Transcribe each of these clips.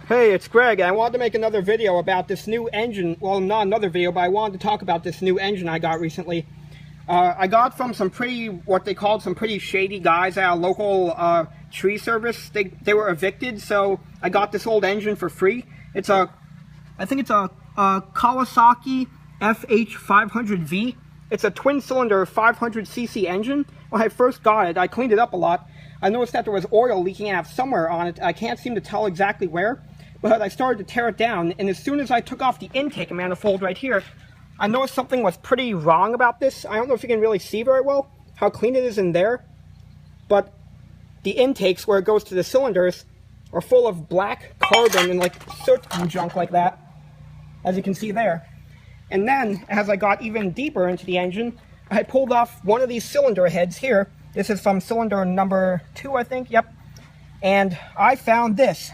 Hey, it's Greg. I wanted to make another video about this new engine. Well, not another video, but I wanted to talk about this new engine I got recently. I got from some what they called some pretty shady guys at a local tree service. They were evicted, so I got this old engine for free. I think it's a Kawasaki FH500V. It's a twin-cylinder 500cc engine. When I first got it, I cleaned it up a lot. I noticed that there was oil leaking out somewhere on it. I can't seem to tell exactly where, but I started to tear it down, and as soon as I took off the intake manifold right here, I noticed something was pretty wrong about this. I don't know if you can really see very well how clean it is in there, but the intakes where it goes to the cylinders are full of black carbon and like soot and junk like that, as you can see there. And then, as I got even deeper into the engine, I pulled off one of these cylinder heads here. This is from cylinder number 2, I think, yep. And I found this.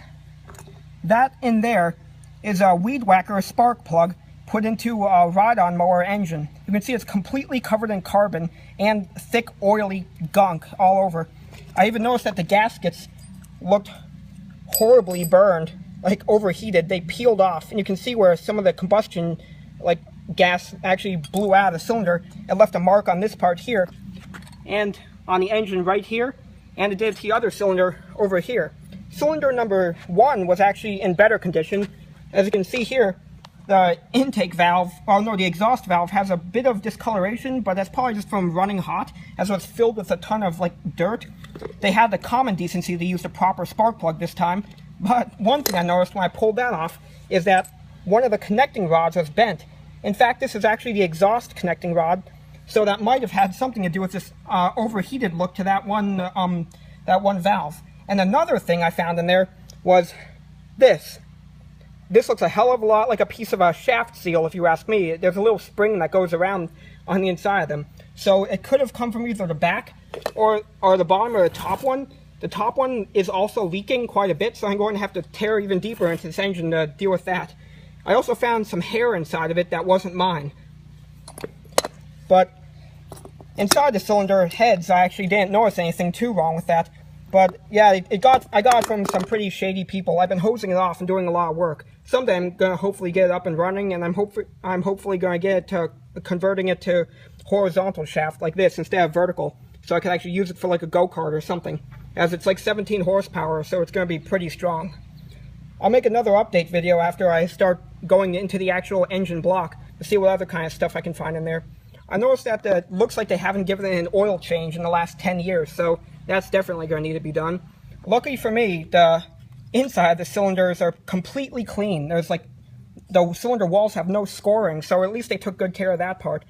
That in there is a weed whacker spark plug put into a ride-on mower engine. You can see it's completely covered in carbon and thick, oily gunk all over. I even noticed that the gaskets looked horribly burned, like overheated. They peeled off, and you can see where some of the combustion, like gas, actually blew out of the cylinder and left a mark on this part here, and on the engine right here, and it did to the other cylinder over here. Cylinder number 1 was actually in better condition. As you can see here, the intake valve, the exhaust valve has a bit of discoloration, but that's probably just from running hot, as it's filled with a ton of like dirt. They had the common decency to use the proper spark plug this time, but one thing I noticed when I pulled that off is that one of the connecting rods was bent. In fact, this is actually the exhaust connecting rod, so that might have had something to do with this overheated look to that one valve. And another thing I found in there was this. This looks a hell of a lot like a piece of a shaft seal, if you ask me. There's a little spring that goes around on the inside of them. So it could have come from either the back or the bottom or the top one. The top one is also leaking quite a bit, so I'm going to have to tear even deeper into this engine to deal with that. I also found some hair inside of it that wasn't mine. But inside the cylinder heads, I actually didn't notice anything too wrong with that. But yeah, I got it from some pretty shady people. I've been hosing it off and doing a lot of work. Someday I'm gonna hopefully get it up and running, and I'm hopefully gonna get it to converting it to horizontal shaft like this instead of vertical, so I can actually use it for like a go-kart or something, as it's like 17 horsepower, so it's gonna be pretty strong. I'll make another update video after I start going into the actual engine block to see what other kind of stuff I can find in there. I noticed that it looks like they haven't given it an oil change in the last 10 years, so that's definitely going to need to be done. Luckily for me, the inside of the cylinders are completely clean. There's like, the cylinder walls have no scoring, so at least they took good care of that part.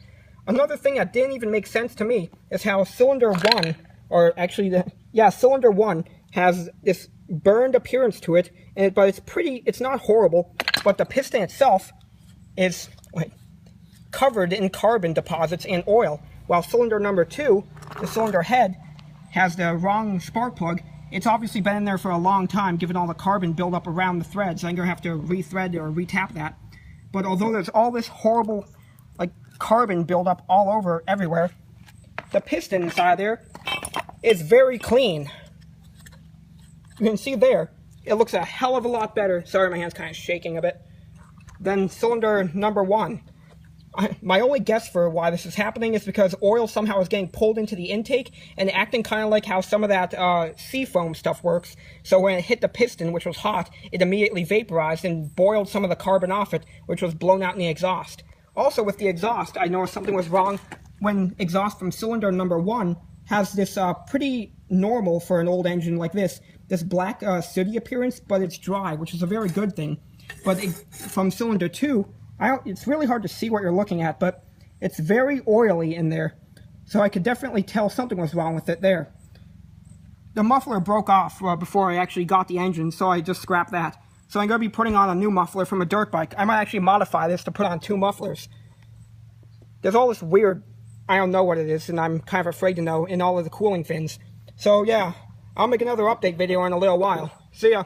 Another thing that didn't even make sense to me is how cylinder 1, or actually, cylinder 1 has this burned appearance to it, but it's not horrible, but the piston itself is covered in carbon deposits and oil, while cylinder number 2, the cylinder head, has the wrong spark plug. It's obviously been in there for a long time, given all the carbon buildup around the threads. I'm going to have to rethread or retap that. But although there's all this horrible carbon buildup all over everywhere, the piston inside there is very clean. You can see there, it looks a hell of a lot better. Sorry, my hand's kind of shaking a bit. Than cylinder number 1. My only guess for why this is happening is because oil somehow is getting pulled into the intake and acting kind of like how some of that seafoam stuff works. So when it hit the piston, which was hot, it immediately vaporized and boiled some of the carbon off it, which was blown out in the exhaust. Also with the exhaust, I noticed something was wrong when exhaust from cylinder number 1 has this pretty normal for an old engine like this black sooty appearance, but it's dry, which is a very good thing. But from cylinder 2, it's really hard to see what you're looking at, but it's very oily in there, so I could definitely tell something was wrong with it there. The muffler broke off before I actually got the engine, so I just scrapped that. So I'm going to be putting on a new muffler from a dirt bike. I might actually modify this to put on 2 mufflers. There's all this weird, I don't know what it is, and I'm kind of afraid to know, in all of the cooling fins. So yeah, I'll make another update video in a little while. See ya!